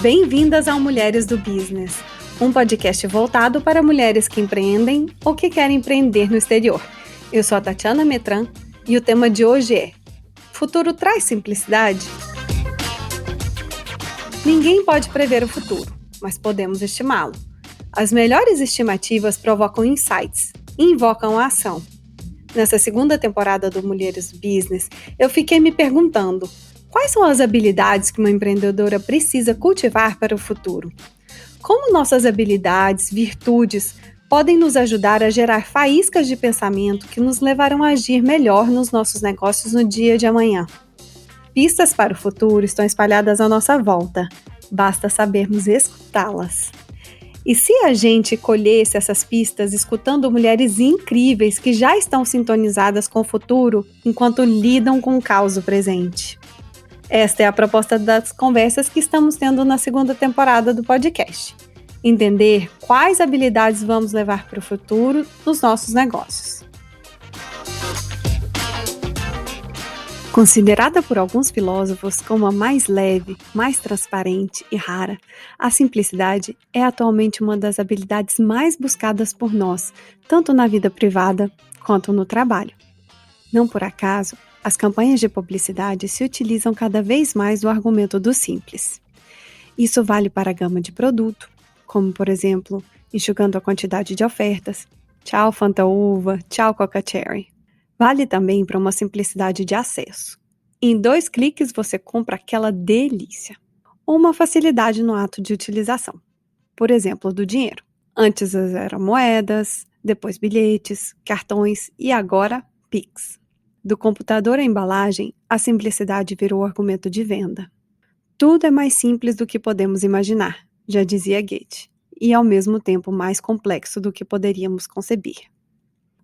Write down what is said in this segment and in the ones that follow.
Bem-vindas ao Mulheres do Business, um podcast voltado para mulheres que empreendem ou que querem empreender no exterior. Eu sou a Tatiana Metran e o tema de hoje é: futuro traz simplicidade? Ninguém pode prever o futuro, mas podemos estimá-lo. As melhores estimativas provocam insights e invocam a ação. Nessa segunda temporada do Mulheres do Business, eu fiquei me perguntando: quais são as habilidades que uma empreendedora precisa cultivar para o futuro? Como nossas habilidades, virtudes, podem nos ajudar a gerar faíscas de pensamento que nos levarão a agir melhor nos nossos negócios no dia de amanhã? Pistas para o futuro estão espalhadas à nossa volta, basta sabermos escutá-las. E se a gente colhesse essas pistas escutando mulheres incríveis que já estão sintonizadas com o futuro enquanto lidam com o caos do presente? Esta é a proposta das conversas que estamos tendo na segunda temporada do podcast. Entender quais habilidades vamos levar para o futuro nos nossos negócios. Considerada por alguns filósofos como a mais leve, mais transparente e rara, a simplicidade é atualmente uma das habilidades mais buscadas por nós, tanto na vida privada quanto no trabalho. Não por acaso, as campanhas de publicidade se utilizam cada vez mais do argumento do simples. Isso vale para a gama de produto, como por exemplo, enxugando a quantidade de ofertas, tchau Fanta Uva, tchau Coca Cherry. Vale também para uma simplicidade de acesso. Em 2 cliques você compra aquela delícia. Ou uma facilidade no ato de utilização. Por exemplo, do dinheiro. Antes eram moedas, depois bilhetes, cartões e agora Pix. Do computador à embalagem, a simplicidade virou argumento de venda. Tudo é mais simples do que podemos imaginar, já dizia Goethe, e ao mesmo tempo mais complexo do que poderíamos conceber.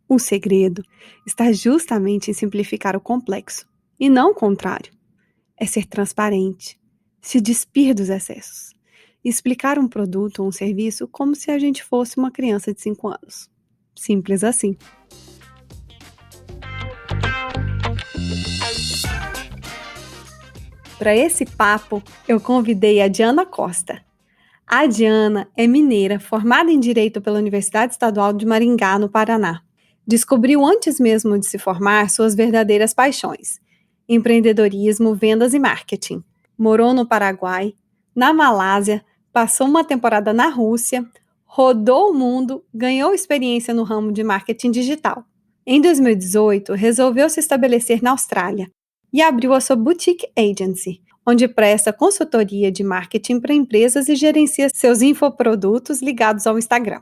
O segredo está justamente em simplificar o complexo, e não o contrário. É ser transparente, se despir dos excessos, e explicar um produto ou um serviço como se a gente fosse uma criança de 5 anos. Simples assim. Para esse papo, eu convidei a Diana Costa. A Diana é mineira, formada em Direito pela Universidade Estadual de Maringá, no Paraná. Descobriu antes mesmo de se formar suas verdadeiras paixões: empreendedorismo, vendas e marketing. Morou no Paraguai, na Malásia, passou uma temporada na Rússia, rodou o mundo, ganhou experiência no ramo de marketing digital. Em 2018, resolveu se estabelecer na Austrália e abriu a sua Boutique Agency, onde presta consultoria de marketing para empresas e gerencia seus infoprodutos ligados ao Instagram.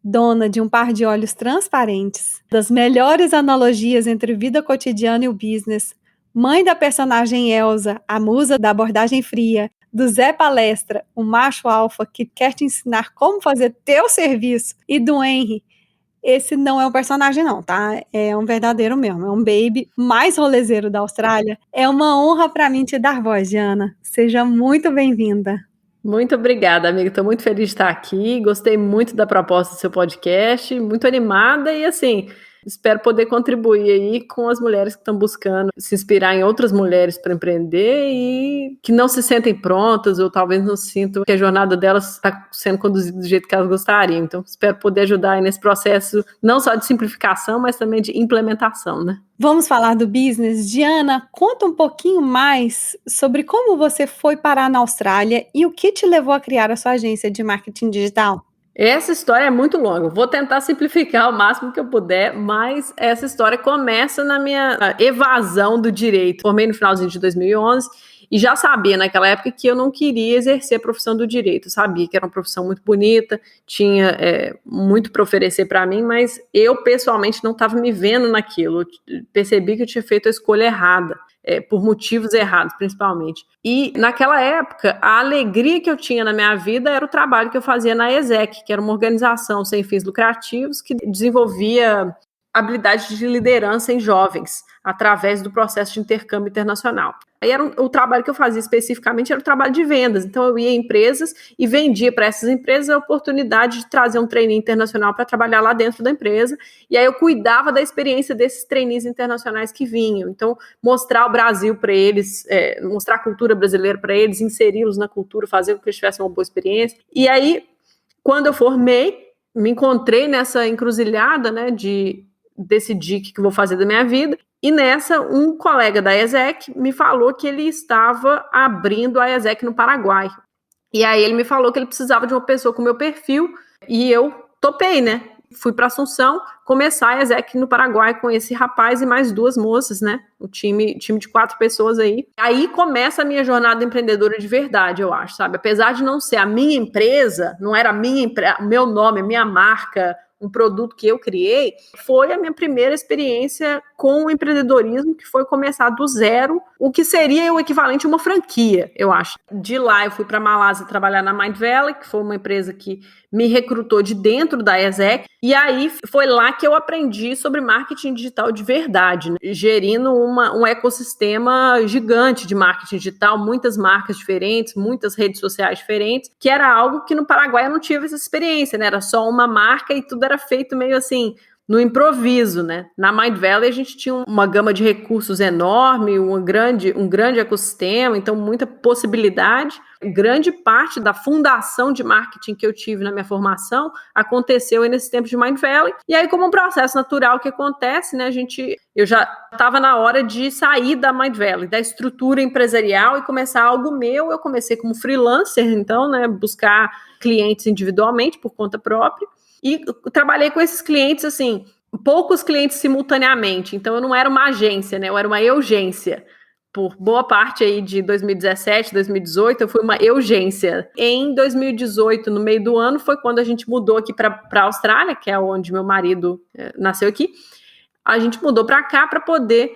Dona de um par de olhos transparentes, das melhores analogias entre vida cotidiana e o business, mãe da personagem Elsa, a musa da abordagem fria, do Zé Palestra, o macho alfa que quer te ensinar como fazer teu serviço, e do Henry. Esse não é um personagem não, tá? É um verdadeiro mesmo, é um baby mais rolezeiro da Austrália. É uma honra para mim te dar voz, Diana. Seja muito bem-vinda. Muito obrigada, amiga. Estou muito feliz de estar aqui. Gostei muito da proposta do seu podcast, muito animada e assim, espero poder contribuir aí com as mulheres que estão buscando se inspirar em outras mulheres para empreender e que não se sentem prontas ou talvez não sintam que a jornada delas está sendo conduzida do jeito que elas gostariam. Então, espero poder ajudar aí nesse processo não só de simplificação, mas também de implementação, né? Vamos falar do business. Diana, conta um pouquinho mais sobre como você foi parar na Austrália e o que te levou a criar a sua agência de marketing digital. Essa história é muito longa, vou tentar simplificar o máximo que eu puder, mas essa história começa na minha evasão do direito. Formei no finalzinho de 2011 e já sabia naquela época que eu não queria exercer a profissão do direito. Eu sabia que era uma profissão muito bonita, tinha muito para oferecer para mim, mas eu pessoalmente não estava me vendo naquilo. Eu percebi que eu tinha feito a escolha errada. Por motivos errados, principalmente. E, naquela época, a alegria que eu tinha na minha vida era o trabalho que eu fazia na ESEC, que era uma organização sem fins lucrativos que desenvolvia habilidades de liderança em jovens, através do processo de intercâmbio internacional. Aí o trabalho que eu fazia especificamente era o trabalho de vendas. Então eu ia em empresas e vendia para essas empresas a oportunidade de trazer um trainee internacional para trabalhar lá dentro da empresa. E aí eu cuidava da experiência desses trainees internacionais que vinham. Então mostrar o Brasil para eles, mostrar a cultura brasileira para eles, inseri-los na cultura, fazer com que eles tivessem uma boa experiência. E aí, quando eu formei, me encontrei nessa encruzilhada, né, de decidir o que eu vou fazer da minha vida. E nessa, um colega da ESEC me falou que ele estava abrindo a ESEC no Paraguai. E aí ele me falou que ele precisava de uma pessoa com meu perfil, e eu topei, né? Fui para Assunção começar a ESEC no Paraguai com esse rapaz e mais 2 moças, né? O time de 4 pessoas aí. Aí começa a minha jornada empreendedora de verdade, eu acho, sabe? Apesar de não ser a minha empresa, não era meu nome, a minha marca, um produto que eu criei, foi a minha primeira experiência com o empreendedorismo, que foi começar do zero, o que seria o equivalente a uma franquia, eu acho. De lá eu fui para Malásia trabalhar na Mindvalley, que foi uma empresa que me recrutou de dentro da ESEC, e aí foi lá que eu aprendi sobre marketing digital de verdade, né? Gerindo um ecossistema gigante de marketing digital, muitas marcas diferentes, muitas redes sociais diferentes, que era algo que no Paraguai eu não tive essa experiência, né? Era só uma marca e tudo era feito meio assim, no improviso, né? Na Mindvalley a gente tinha uma gama de recursos enorme, um grande ecossistema, então muita possibilidade. Grande parte da fundação de marketing que eu tive na minha formação aconteceu aí nesse tempo de Mindvalley. E aí, como um processo natural que acontece, né? Eu já estava na hora de sair da Mindvalley, da estrutura empresarial e começar algo meu. Eu comecei como freelancer, então, né? Buscar clientes individualmente por conta própria. E trabalhei com esses clientes, assim, poucos clientes simultaneamente. Então, eu não era uma agência, né? Eu era uma eugência. Por boa parte aí de 2017, 2018, eu fui uma eugência. Em 2018, no meio do ano, foi quando a gente mudou aqui para a Austrália, que é onde meu marido nasceu aqui. A gente mudou para cá para poder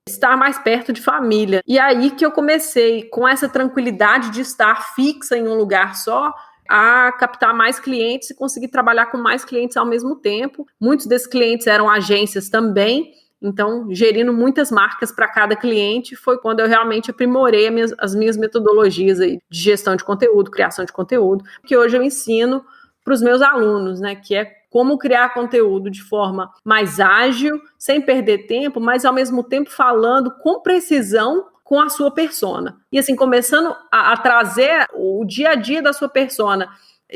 estar mais perto de família. E aí que eu comecei, com essa tranquilidade de estar fixa em um lugar só, a captar mais clientes e conseguir trabalhar com mais clientes ao mesmo tempo. Muitos desses clientes eram agências também, então gerindo muitas marcas para cada cliente foi quando eu realmente aprimorei as minhas metodologias aí de gestão de conteúdo, criação de conteúdo, que hoje eu ensino para os meus alunos, né, que é como criar conteúdo de forma mais ágil, sem perder tempo, mas ao mesmo tempo falando com precisão com a sua persona. E assim, começando a trazer o dia a dia da sua persona,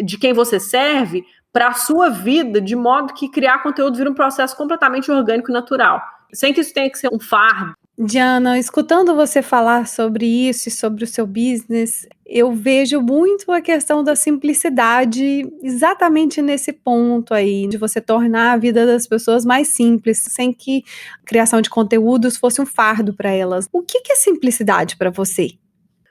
de quem você serve, para a sua vida, de modo que criar conteúdo vira um processo completamente orgânico e natural. Sem que isso tenha que ser um fardo. Diana, escutando você falar sobre isso e sobre o seu business, eu vejo muito a questão da simplicidade exatamente nesse ponto aí, de você tornar a vida das pessoas mais simples, sem que a criação de conteúdos fosse um fardo para elas. O que é simplicidade para você?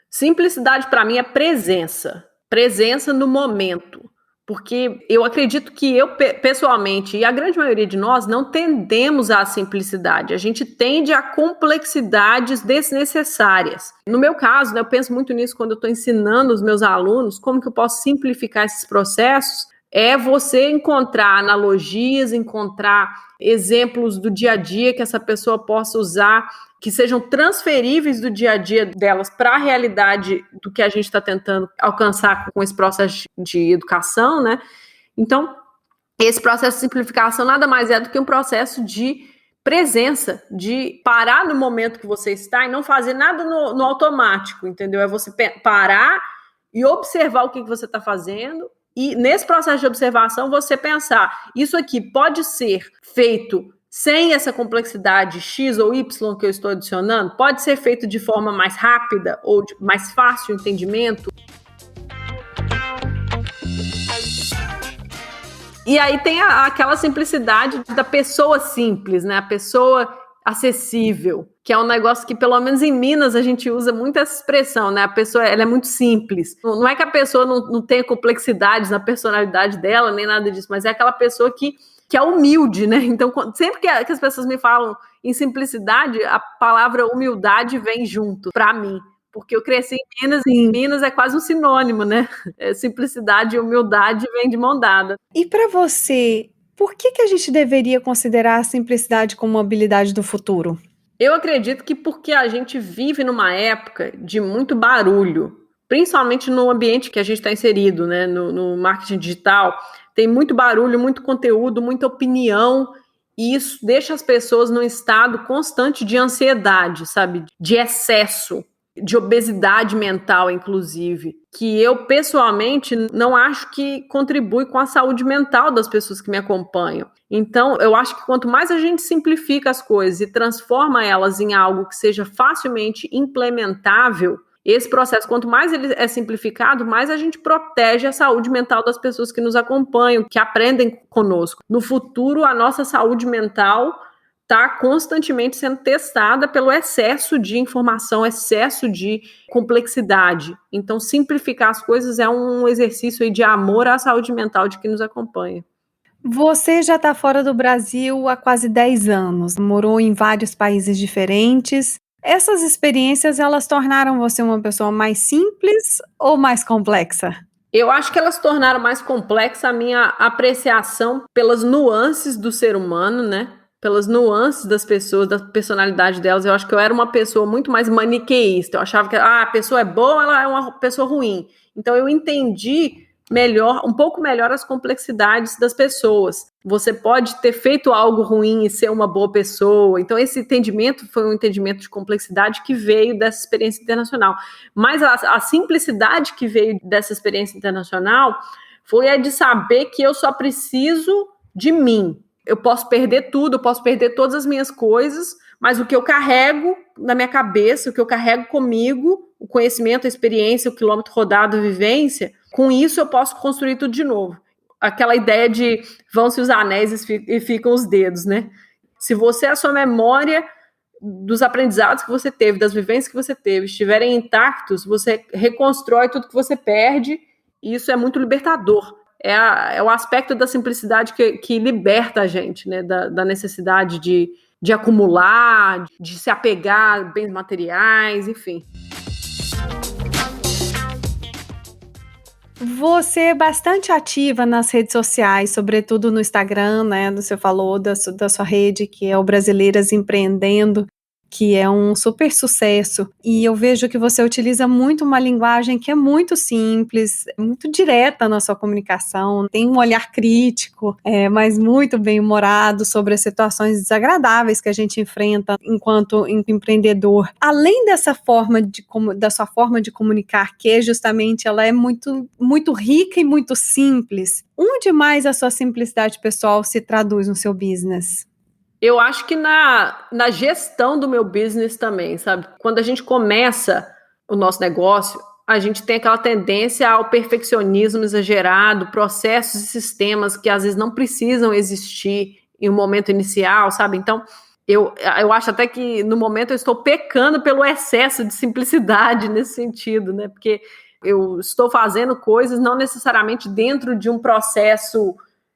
Simplicidade para mim é presença. Presença no momento. Porque eu acredito que eu, pessoalmente, e a grande maioria de nós, não tendemos à simplicidade. A gente tende a complexidades desnecessárias. No meu caso, né, eu penso muito nisso quando eu estou ensinando os meus alunos, como que eu posso simplificar esses processos. É você encontrar analogias, encontrar exemplos do dia a dia que essa pessoa possa usar, que sejam transferíveis do dia a dia delas para a realidade do que a gente está tentando alcançar com esse processo de educação, né? Então, esse processo de simplificação nada mais é do que um processo de presença, de parar no momento que você está e não fazer nada no automático, entendeu? É você parar e observar o que você está fazendo. E nesse processo de observação, você pensar, isso aqui pode ser feito sem essa complexidade X ou Y que eu estou adicionando? Pode ser feito de forma mais rápida ou de mais fácil entendimento? E aí tem aquela simplicidade da pessoa simples, né? A pessoa acessível, que é um negócio que, pelo menos em Minas, a gente usa muito essa expressão, né? A pessoa, ela é muito simples. Não é que a pessoa não tenha complexidades na personalidade dela, nem nada disso, mas é aquela pessoa que é humilde, né? Então, sempre que as pessoas me falam em simplicidade, a palavra humildade vem junto para mim. Porque eu cresci em Minas, e em Minas é quase um sinônimo, né? Simplicidade e humildade vêm de mão dada. E para você, por que a gente deveria considerar a simplicidade como uma habilidade do futuro? Eu acredito que porque a gente vive numa época de muito barulho, principalmente no ambiente que a gente está inserido, né? No marketing digital, tem muito barulho, muito conteúdo, muita opinião, e isso deixa as pessoas num estado constante de ansiedade, sabe? De excesso, de obesidade mental, inclusive, que eu pessoalmente não acho que contribui com a saúde mental das pessoas que me acompanham. Então, eu acho que quanto mais a gente simplifica as coisas e transforma elas em algo que seja facilmente implementável, esse processo, quanto mais ele é simplificado, mais a gente protege a saúde mental das pessoas que nos acompanham, que aprendem conosco. No futuro, a nossa saúde mental está constantemente sendo testada pelo excesso de informação, excesso de complexidade. Então, simplificar as coisas é um exercício aí de amor à saúde mental de quem nos acompanha. Você já está fora do Brasil há quase 10 anos, morou em vários países diferentes. Essas experiências, elas tornaram você uma pessoa mais simples ou mais complexa? Eu acho que elas tornaram mais complexa a minha apreciação pelas nuances do ser humano, né? Pelas nuances das pessoas, da personalidade delas. Eu acho que eu era uma pessoa muito mais maniqueísta. Eu achava que a pessoa é boa, ela é uma pessoa ruim. Então eu entendi melhor, um pouco melhor as complexidades das pessoas. Você pode ter feito algo ruim e ser uma boa pessoa. Então esse entendimento foi um entendimento de complexidade que veio dessa experiência internacional. Mas a simplicidade que veio dessa experiência internacional foi a de saber que eu só preciso de mim. Eu posso perder tudo, eu posso perder todas as minhas coisas, mas o que eu carrego na minha cabeça, o que eu carrego comigo, o conhecimento, a experiência, o quilômetro rodado, a vivência, com isso eu posso construir tudo de novo. Aquela ideia de vão-se os anéis e ficam os dedos, né? Se você, a sua memória dos aprendizados que você teve, das vivências que você teve, estiverem intactos, você reconstrói tudo que você perde, e isso é muito libertador. É o aspecto da simplicidade que liberta a gente, né? Da necessidade de acumular, de se apegar a bens materiais, enfim. Você é bastante ativa nas redes sociais, sobretudo no Instagram, né? Você falou da sua rede, que é o Brasileiras Empreendendo, que é um super sucesso. E eu vejo que você utiliza muito uma linguagem que é muito simples, muito direta na sua comunicação, tem um olhar crítico, mas muito bem-humorado sobre as situações desagradáveis que a gente enfrenta enquanto empreendedor. Além dessa da sua forma de comunicar, que é justamente, ela é muito, muito rica e muito simples, onde mais a sua simplicidade pessoal se traduz no seu business? Eu acho que na gestão do meu business também, sabe? Quando a gente começa o nosso negócio, a gente tem aquela tendência ao perfeccionismo exagerado, processos e sistemas que às vezes não precisam existir em um momento inicial, sabe? Então, eu acho até que no momento eu estou pecando pelo excesso de simplicidade nesse sentido, né? Porque eu estou fazendo coisas não necessariamente dentro de um processo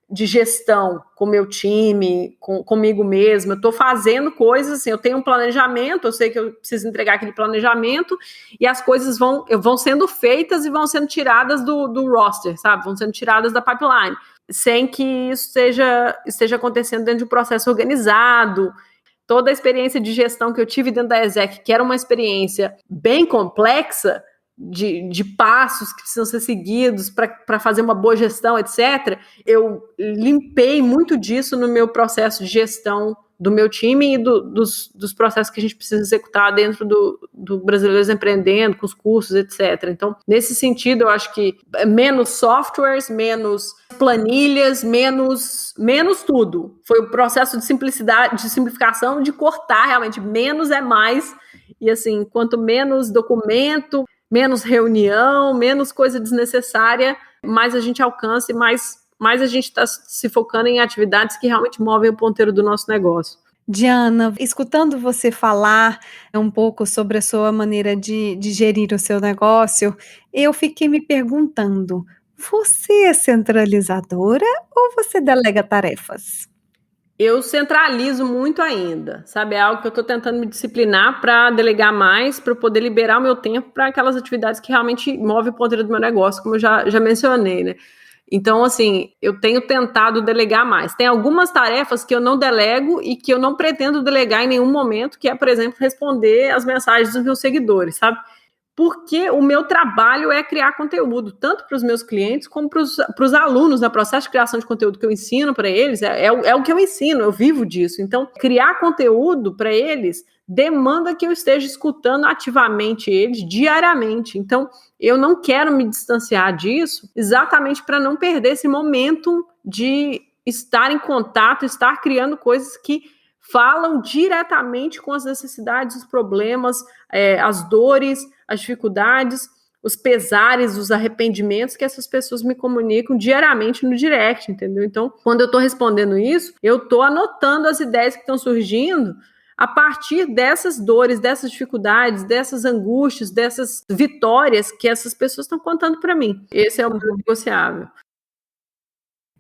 de gestão com meu time, comigo mesma. Eu estou fazendo coisas assim, eu tenho um planejamento, eu sei que eu preciso entregar aquele planejamento e as coisas vão sendo feitas e vão sendo tiradas do roster, sabe? Vão sendo tiradas da pipeline, sem que isso esteja acontecendo dentro de um processo organizado. Toda a experiência de gestão que eu tive dentro da Exec, que era uma experiência bem complexa, de passos que precisam ser seguidos para fazer uma boa gestão, etc., eu limpei muito disso no meu processo de gestão do meu time e dos processos que a gente precisa executar dentro do Brasileiros Empreendendo, com os cursos, etc. Então, nesse sentido, eu acho que menos softwares, menos planilhas, menos tudo. Foi o processo de simplicidade, de simplificação, de cortar realmente. Menos é mais. E assim, quanto menos documento, menos reunião, menos coisa desnecessária, mais a gente alcança e mais a gente está se focando em atividades que realmente movem o ponteiro do nosso negócio. Diana, escutando você falar um pouco sobre a sua maneira de gerir o seu negócio, eu fiquei me perguntando, você é centralizadora ou você delega tarefas? Eu centralizo muito ainda, sabe? É algo que eu estou tentando me disciplinar para delegar mais, para poder liberar o meu tempo para aquelas atividades que realmente movem o ponteiro do meu negócio, como eu já mencionei, né? Então, assim, eu tenho tentado delegar mais. Tem algumas tarefas que eu não delego e que eu não pretendo delegar em nenhum momento, que é, por exemplo, responder as mensagens dos meus seguidores, sabe? Porque o meu trabalho é criar conteúdo, tanto para os meus clientes como para os alunos, no processo de criação de conteúdo que eu ensino para eles, é o que eu ensino, eu vivo disso. Então, criar conteúdo para eles demanda que eu esteja escutando ativamente eles diariamente. Então, eu não quero me distanciar disso exatamente para não perder esse momento de estar em contato, estar criando coisas que falam diretamente com as necessidades, os problemas, as dores, as dificuldades, os pesares, os arrependimentos que essas pessoas me comunicam diariamente no direct, entendeu? Então, quando eu estou respondendo isso, eu estou anotando as ideias que estão surgindo a partir dessas dores, dessas dificuldades, dessas angústias, dessas vitórias que essas pessoas estão contando para mim. Esse é o meu negociável.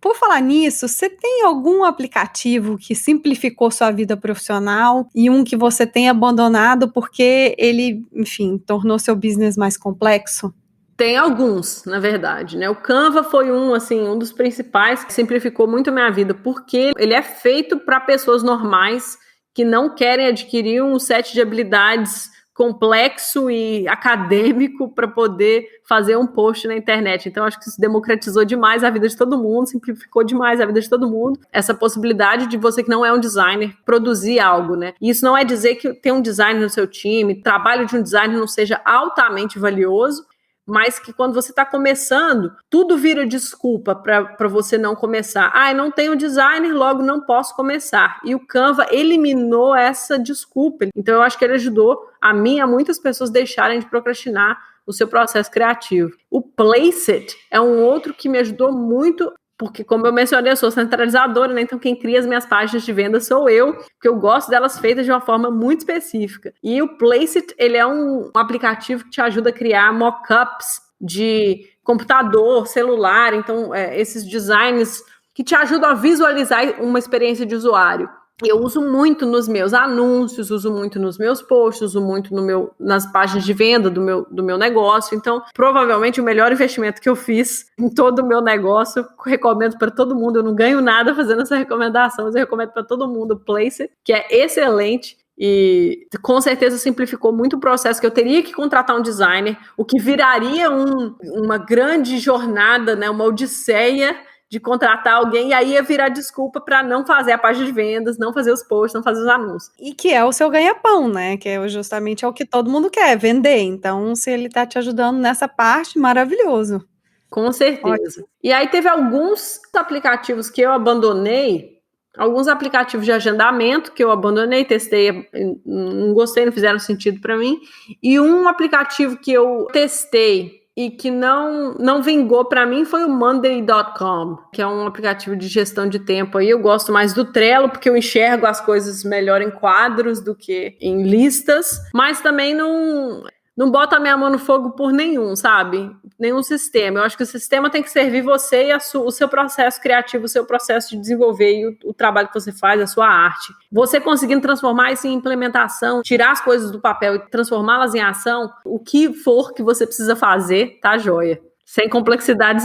Por falar nisso, você tem algum aplicativo que simplificou sua vida profissional e um que você tem abandonado porque ele, enfim, tornou seu business mais complexo? Tem alguns, na verdade, né? O Canva foi um dos principais que simplificou muito a minha vida, porque ele é feito para pessoas normais que não querem adquirir um set de habilidades complexo e acadêmico para poder fazer um post na internet. Então, acho que isso democratizou demais a vida de todo mundo, simplificou demais a vida de todo mundo. Essa possibilidade de você que não é um designer produzir algo, né? E isso não é dizer que ter um designer no seu time, o trabalho de um designer não seja altamente valioso, mas que quando você está começando, tudo vira desculpa para você não começar. Eu não tenho designer, logo não posso começar. E o Canva eliminou essa desculpa. Então, eu acho que ele ajudou a mim e a muitas pessoas deixarem de procrastinar o seu processo criativo. O Placeit é um outro que me ajudou muito, porque, como eu mencionei, eu sou centralizadora, né? Então quem cria as minhas páginas de venda sou eu, porque eu gosto delas feitas de uma forma muito específica. E o Placeit, ele é um aplicativo que te ajuda a criar mockups de computador, celular, então esses designs que te ajudam a visualizar uma experiência de usuário. Eu uso muito nos meus anúncios, uso muito nos meus posts, uso muito nas páginas de venda do meu negócio. Então, provavelmente o melhor investimento que eu fiz em todo o meu negócio, recomendo para todo mundo. Eu não ganho nada fazendo essa recomendação, mas eu recomendo para todo mundo o Placeit, que é excelente. E com certeza simplificou muito o processo, que eu teria que contratar um designer, o que viraria uma grande jornada, né, uma odisseia de contratar alguém, e aí ia virar desculpa para não fazer a página de vendas, não fazer os posts, não fazer os anúncios. E que é o seu ganha-pão, né? Que justamente é o que todo mundo quer, vender. Então, se ele está te ajudando nessa parte, maravilhoso. Com certeza. Ótimo. E aí teve alguns aplicativos que eu abandonei, alguns aplicativos de agendamento que eu abandonei, testei, não gostei, não fizeram sentido para mim, e um aplicativo que eu testei e que não vingou para mim foi o Monday.com, que é um aplicativo de gestão de tempo. Aí eu gosto mais do Trello, porque eu enxergo as coisas melhor em quadros do que em listas, mas também não bota a minha mão no fogo por nenhum, sabe? Nenhum sistema. Eu acho que o sistema tem que servir você e o seu processo criativo, o seu processo de desenvolver e o trabalho que você faz, a sua arte. Você conseguindo transformar isso em implementação, tirar as coisas do papel e transformá-las em ação, o que for que você precisa fazer, tá joia. Sem complexidades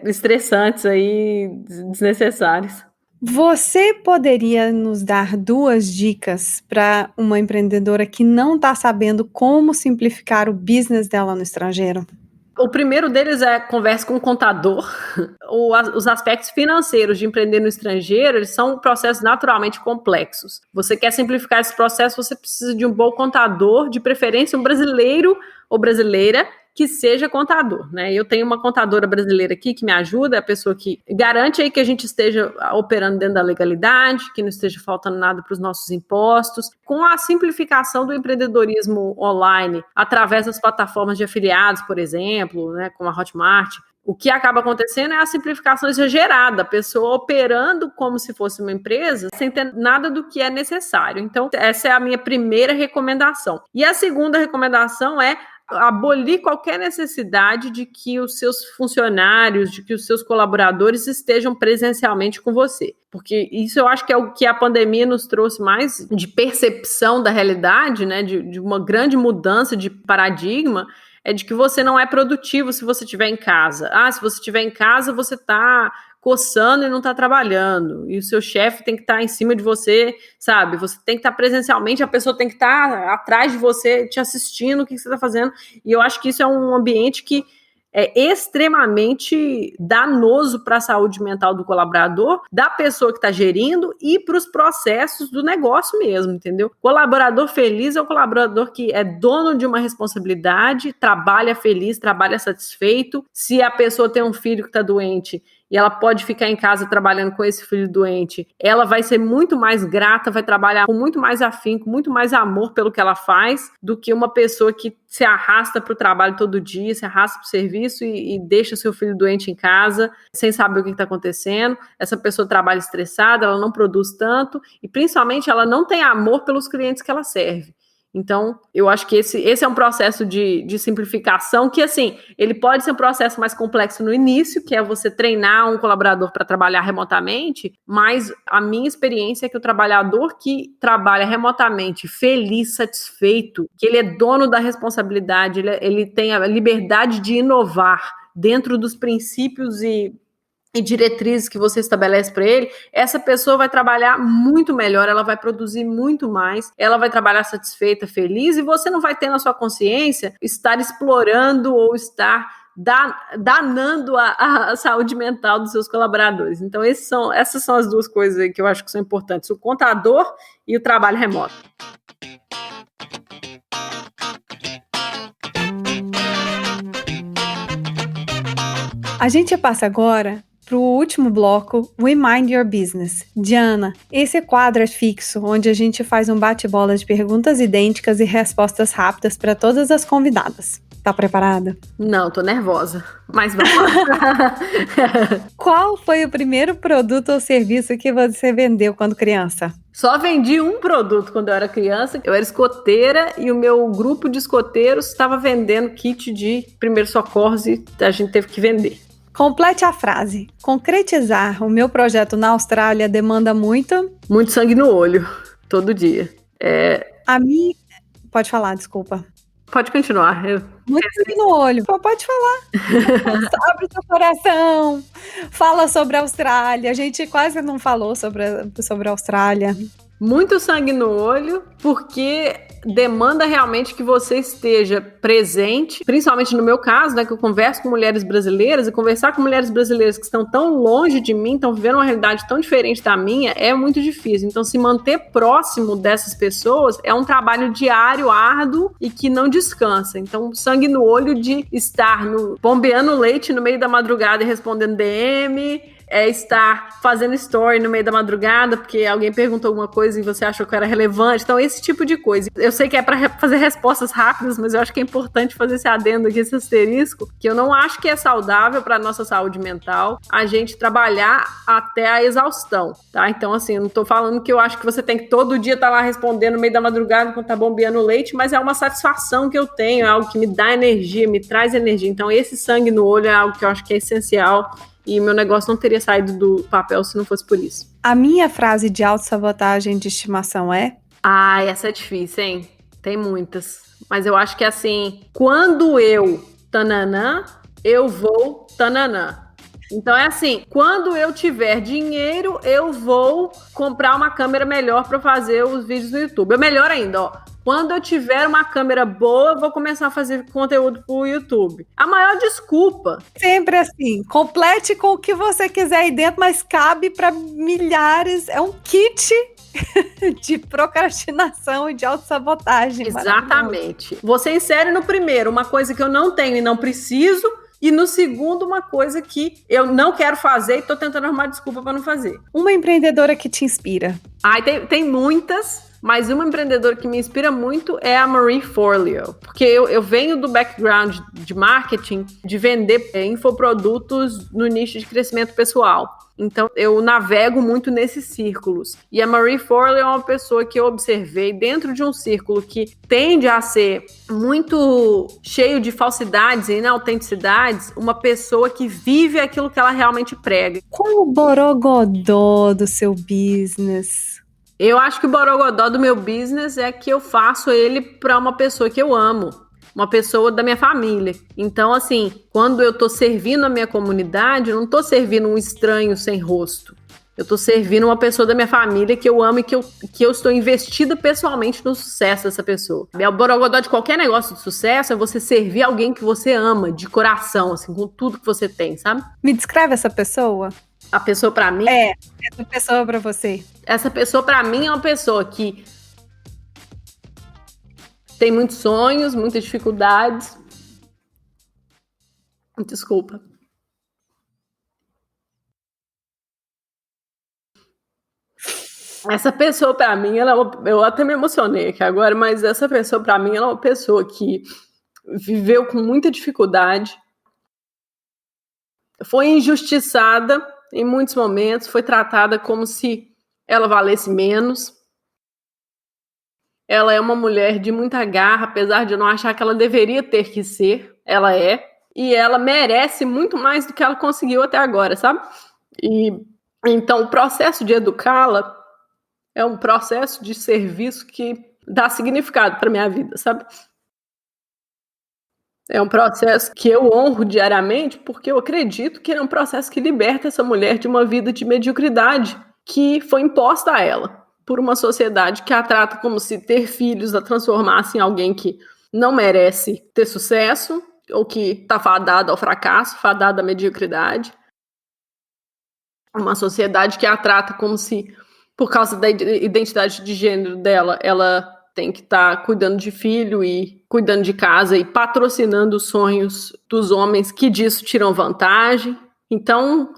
estressantes aí, desnecessárias. Você poderia nos dar 2 dicas para uma empreendedora que não está sabendo como simplificar o business dela no estrangeiro? O primeiro deles é converse com o contador. Os aspectos financeiros de empreender no estrangeiro, eles são processos naturalmente complexos. Você quer simplificar esse processo, você precisa de um bom contador, de preferência um brasileiro ou brasileira que seja contador, né? Eu tenho uma contadora brasileira aqui que me ajuda, é a pessoa que garante aí que a gente esteja operando dentro da legalidade, que não esteja faltando nada para os nossos impostos. Com a simplificação do empreendedorismo online, através das plataformas de afiliados, por exemplo, né, como a Hotmart, o que acaba acontecendo é a simplificação exagerada, a pessoa operando como se fosse uma empresa, sem ter nada do que é necessário. Então, essa é a minha primeira recomendação. E a segunda recomendação é abolir qualquer necessidade de que os seus funcionários, de que os seus colaboradores estejam presencialmente com você. Porque isso eu acho que é o que a pandemia nos trouxe mais de percepção da realidade, né, de uma grande mudança de paradigma, é de que você não é produtivo se você estiver em casa. Se você estiver em casa, você está coçando e não está trabalhando, e o seu chefe tem que estar em cima de você, sabe? Você tem que estar presencialmente, a pessoa tem que estar atrás de você, te assistindo, o que você está fazendo, e eu acho que isso é um ambiente que é extremamente danoso para a saúde mental do colaborador, da pessoa que está gerindo e para os processos do negócio mesmo, entendeu? Colaborador feliz é o colaborador que é dono de uma responsabilidade, trabalha feliz, trabalha satisfeito. Se a pessoa tem um filho que está doente e ela pode ficar em casa trabalhando com esse filho doente, ela vai ser muito mais grata, vai trabalhar com muito mais afinco, com muito mais amor pelo que ela faz, do que uma pessoa que se arrasta para o trabalho todo dia, se arrasta para o serviço e deixa seu filho doente em casa, sem saber o que está acontecendo. Essa pessoa trabalha estressada, ela não produz tanto, e principalmente ela não tem amor pelos clientes que ela serve. Então, eu acho que esse é um processo de simplificação que, assim, ele pode ser um processo mais complexo no início, que é você treinar um colaborador para trabalhar remotamente, mas a minha experiência é que o trabalhador que trabalha remotamente, feliz, satisfeito, que ele é dono da responsabilidade, ele tem a liberdade de inovar dentro dos princípios e diretrizes que você estabelece para ele, essa pessoa vai trabalhar muito melhor, ela vai produzir muito mais, ela vai trabalhar satisfeita, feliz, e você não vai ter na sua consciência estar explorando ou estar danando a saúde mental dos seus colaboradores. Então, essas são as duas coisas que eu acho que são importantes, o contador e o trabalho remoto. A gente passa agora para o último bloco, We Mind Your Business. Diana, esse quadro é fixo, onde a gente faz um bate-bola de perguntas idênticas e respostas rápidas para todas as convidadas. Tá preparada? Não, tô nervosa, mas vamos lá. Qual foi o primeiro produto ou serviço que você vendeu quando criança? Só vendi um produto quando eu era criança. Eu era escoteira e o meu grupo de escoteiros estava vendendo kit de primeiros socorros e a gente teve que vender. Complete a frase. Concretizar o meu projeto na Austrália demanda muito sangue no olho, todo dia. A mim... Pode falar, desculpa. Pode continuar. Muito sangue no olho. Pode falar. Abre seu coração. Fala sobre a Austrália. A gente quase não falou sobre a Austrália. Muito sangue no olho, porque demanda realmente que você esteja presente, principalmente no meu caso, né, que eu converso com mulheres brasileiras, e conversar com mulheres brasileiras que estão tão longe de mim, estão vivendo uma realidade tão diferente da minha, é muito difícil. Então, se manter próximo dessas pessoas é um trabalho diário, árduo e que não descansa. Então, sangue no olho de estar bombeando leite no meio da madrugada e respondendo DM, estar fazendo story no meio da madrugada porque alguém perguntou alguma coisa e você achou que era relevante. Então, esse tipo de coisa. Eu sei que é para fazer respostas rápidas, mas eu acho que é importante fazer esse adendo aqui, esse asterisco, que eu não acho que é saudável para nossa saúde mental a gente trabalhar até a exaustão, tá? Então, assim, eu não tô falando que eu acho que você tem que todo dia estar lá respondendo no meio da madrugada quando tá bombeando leite, mas é uma satisfação que eu tenho, é algo que me dá energia, me traz energia. Então, esse sangue no olho é algo que eu acho que é essencial. E meu negócio não teria saído do papel se não fosse por isso. A minha frase de autossabotagem de estimação é? Essa é difícil, hein? Tem muitas. Mas eu acho que assim, quando eu tananã, eu vou tananã. Então é assim, quando eu tiver dinheiro, eu vou comprar uma câmera melhor para fazer os vídeos no YouTube. É melhor ainda, ó. Quando eu tiver uma câmera boa, eu vou começar a fazer conteúdo pro YouTube. A maior desculpa. Sempre assim, complete com o que você quiser aí dentro, mas cabe para milhares. É um kit de procrastinação e de autossabotagem. Exatamente. Você insere no primeiro uma coisa que eu não tenho e não preciso, e no segundo uma coisa que eu não quero fazer e tô tentando arrumar desculpa para não fazer. Uma empreendedora que te inspira? Tem muitas. Mas uma empreendedora que me inspira muito é a Marie Forleo, porque eu venho do background de marketing, de vender infoprodutos no nicho de crescimento pessoal. Então, eu navego muito nesses círculos. E a Marie Forleo é uma pessoa que eu observei dentro de um círculo que tende a ser muito cheio de falsidades e inautenticidades, uma pessoa que vive aquilo que ela realmente prega. Qual o borogodó do seu business? Eu acho que o borogodó do meu business é que eu faço ele para uma pessoa que eu amo. uma pessoa da minha família. Então, assim, quando eu tô servindo a minha comunidade, eu não tô servindo um estranho sem rosto. Eu tô servindo uma pessoa da minha família que eu amo e que eu estou investida pessoalmente no sucesso dessa pessoa. O borogodó de qualquer negócio de sucesso é você servir alguém que você ama, de coração, assim, com tudo que você tem, sabe? Me descreve essa pessoa. A pessoa pra mim... essa pessoa pra você. Essa pessoa pra mim é uma pessoa que tem muitos sonhos, muitas dificuldades. Desculpa. Essa pessoa, pra mim, eu até me emocionei aqui agora, mas essa pessoa, pra mim, ela é uma pessoa que viveu com muita dificuldade, foi injustiçada em muitos momentos, foi tratada como se ela valesse menos. Ela é uma mulher de muita garra, apesar de eu não achar que ela deveria ter que ser, ela é. E ela merece muito mais do que ela conseguiu até agora, sabe? E então o processo de educá-la é um processo de serviço que dá significado para minha vida, sabe? É um processo que eu honro diariamente porque eu acredito que é um processo que liberta essa mulher de uma vida de mediocridade que foi imposta a ela por uma sociedade que a trata como se ter filhos a transformasse em alguém que não merece ter sucesso ou que está fadado ao fracasso, fadado à mediocridade. Uma sociedade que a trata como se, por causa da identidade de gênero dela, ela tem que estar cuidando de filho e cuidando de casa e patrocinando os sonhos dos homens que disso tiram vantagem. Então,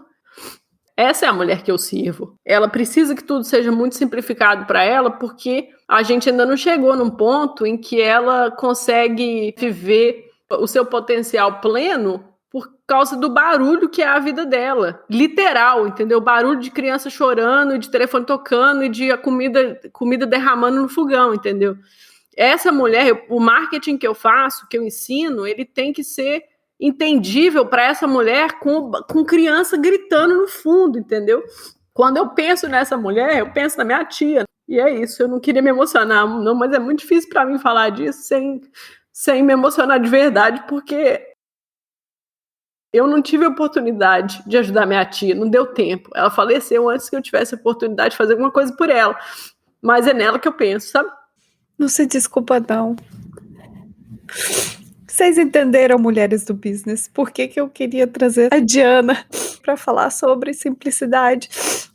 essa é a mulher que eu sirvo. Ela precisa que tudo seja muito simplificado para ela, porque a gente ainda não chegou num ponto em que ela consegue viver o seu potencial pleno por causa do barulho que é a vida dela. Literal, entendeu? Barulho de criança chorando, de telefone tocando e de a comida derramando no fogão, entendeu? Essa mulher, o marketing que eu faço, que eu ensino, ele tem que ser entendível para essa mulher com criança gritando no fundo, entendeu? Quando eu penso nessa mulher, eu penso na minha tia. E é isso, eu não queria me emocionar, não, mas é muito difícil para mim falar disso sem me emocionar de verdade, porque eu não tive a oportunidade de ajudar minha tia, não deu tempo. Ela faleceu antes que eu tivesse a oportunidade de fazer alguma coisa por ela. Mas é nela que eu penso, sabe? Não se desculpa, não. Vocês entenderam, mulheres do business, por que eu queria trazer a Diana para falar sobre simplicidade?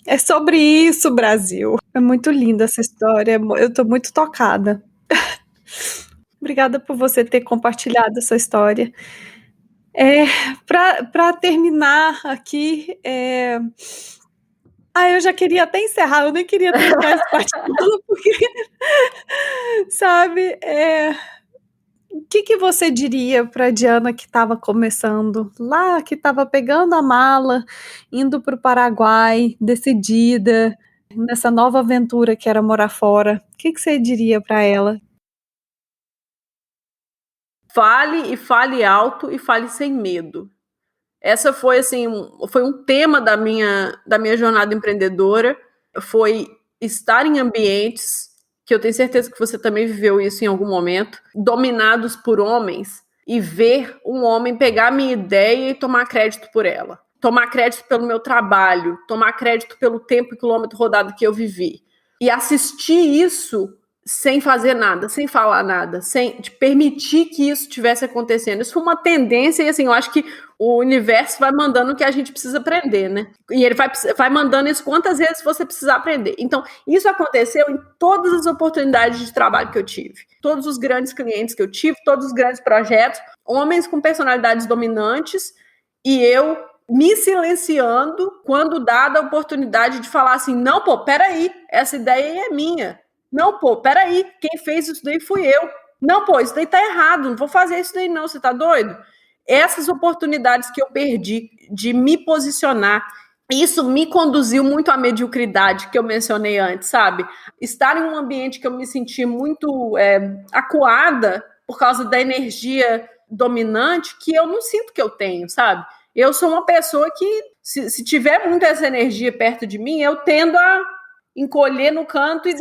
É sobre isso, Brasil. É muito linda essa história, eu tô muito tocada. Obrigada por você ter compartilhado essa história. Para terminar aqui, eu já queria até encerrar, eu nem queria terminar esse bate-papo, porque, sabe, o que você diria para Diana que estava começando lá, que estava pegando a mala, indo para o Paraguai, decidida, nessa nova aventura que era morar fora? O que você diria para ela? Fale e fale alto e fale sem medo. Essa foi assim, foi um tema da minha jornada empreendedora, foi estar em ambientes que eu tenho certeza que você também viveu isso em algum momento, dominados por homens, e ver um homem pegar a minha ideia e tomar crédito por ela. Tomar crédito pelo meu trabalho, tomar crédito pelo tempo e quilômetro rodado que eu vivi. E assistir isso sem fazer nada, sem falar nada, sem permitir que isso estivesse acontecendo. Isso foi uma tendência e assim, eu acho que o universo vai mandando o que a gente precisa aprender, né? E ele vai mandando isso quantas vezes você precisar aprender. Então, isso aconteceu em todas as oportunidades de trabalho que eu tive. Todos os grandes clientes que eu tive, todos os grandes projetos, homens com personalidades dominantes e eu me silenciando quando dada a oportunidade de falar assim, não, pô, peraí, essa ideia aí é minha. Não, pô, peraí, quem fez isso daí fui eu. Não, pô, isso daí tá errado, não vou fazer isso daí não, você tá doido? Essas oportunidades que eu perdi de me posicionar, isso me conduziu muito à mediocridade que eu mencionei antes, sabe? Estar em um ambiente que eu me senti muito acuada por causa da energia dominante que eu não sinto que eu tenho, sabe? Eu sou uma pessoa que, se tiver muito essa energia perto de mim, eu tendo a encolher no canto e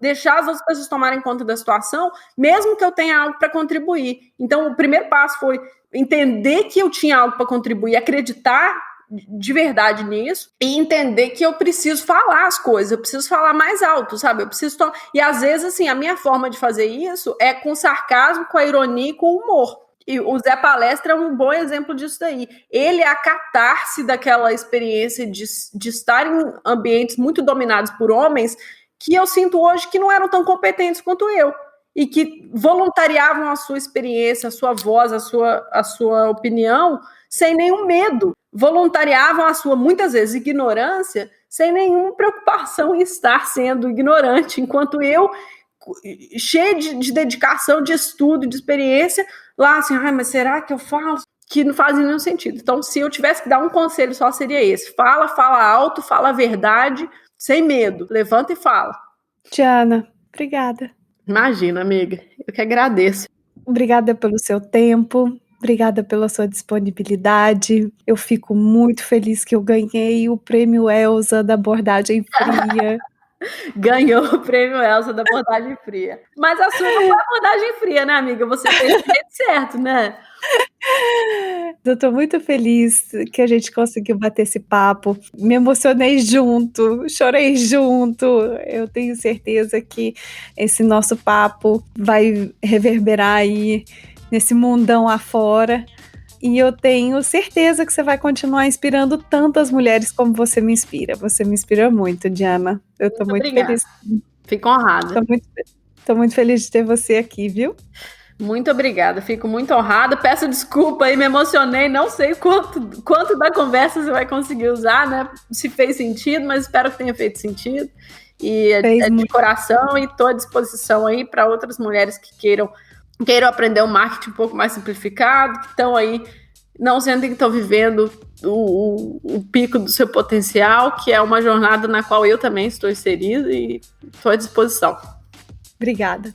deixar as outras pessoas tomarem conta da situação, mesmo que eu tenha algo para contribuir. Então, o primeiro passo foi entender que eu tinha algo para contribuir, acreditar de verdade nisso e entender que eu preciso falar as coisas, eu preciso falar mais alto, sabe? Eu preciso e às vezes, assim, a minha forma de fazer isso é com sarcasmo, com a ironia e com o humor. E o Zé Palestra é um bom exemplo disso daí. Ele é a catarse daquela experiência de estar em ambientes muito dominados por homens que eu sinto hoje que não eram tão competentes quanto eu e que voluntariavam a sua experiência, a sua voz, a sua opinião sem nenhum medo. Voluntariavam a sua, muitas vezes, ignorância sem nenhuma preocupação em estar sendo ignorante, enquanto eu, cheio de dedicação, de estudo, de experiência, lá assim, mas será que eu falo? Que não faz nenhum sentido. Então, se eu tivesse que dar um conselho só, seria esse. Fala alto, fala a verdade, sem medo. Levanta e fala. Diana, obrigada. Imagina, amiga. Eu que agradeço. Obrigada pelo seu tempo. Obrigada pela sua disponibilidade. Eu fico muito feliz que eu ganhei o prêmio Elsa da abordagem fria. Ganhou o prêmio Elsa da abordagem fria. Mas a sua não foi abordagem fria, né, amiga? Você fez o jeito certo, né? Eu tô muito feliz que a gente conseguiu bater esse papo. Me emocionei junto, chorei junto. Eu tenho certeza que esse nosso papo vai reverberar aí nesse mundão afora. E eu tenho certeza que você vai continuar inspirando tantas mulheres como você me inspira. Você me inspira muito, Diana. Eu tô muito feliz. Fico honrada. Tô muito feliz de ter você aqui, viu? Muito obrigada, fico muito honrada. Peço desculpa aí, me emocionei. Não sei quanto da conversa você vai conseguir usar, né? Se fez sentido, mas espero que tenha feito sentido. E é de coração e estou à disposição aí para outras mulheres que queiram aprender um marketing um pouco mais simplificado, que estão aí, não sentem que estão vivendo o pico do seu potencial, que é uma jornada na qual eu também estou inserida e estou à disposição. Obrigada.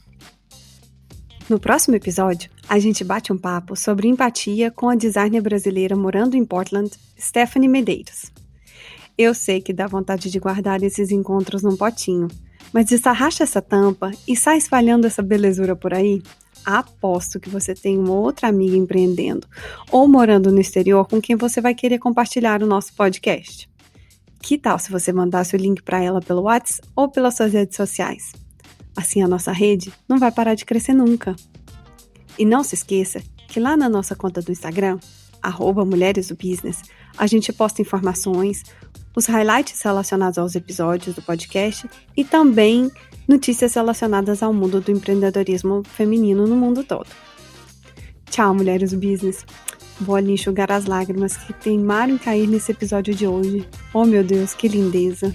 No próximo episódio, a gente bate um papo sobre empatia com a designer brasileira morando em Portland, Stephanie Medeiros. Eu sei que dá vontade de guardar esses encontros num potinho, mas desarracha essa tampa e sai espalhando essa belezura por aí. Aposto que você tem uma outra amiga empreendendo ou morando no exterior com quem você vai querer compartilhar o nosso podcast. Que tal se você mandasse o link para ela pelo WhatsApp ou pelas suas redes sociais? Assim a nossa rede não vai parar de crescer nunca. E não se esqueça que lá na nossa conta do Instagram, @mulheresdobusiness, a gente posta informações, os highlights relacionados aos episódios do podcast e também notícias relacionadas ao mundo do empreendedorismo feminino no mundo todo. Tchau, Mulheres do Business. Vou ali enxugar as lágrimas que teimaram em cair nesse episódio de hoje. Oh, meu Deus, que lindeza!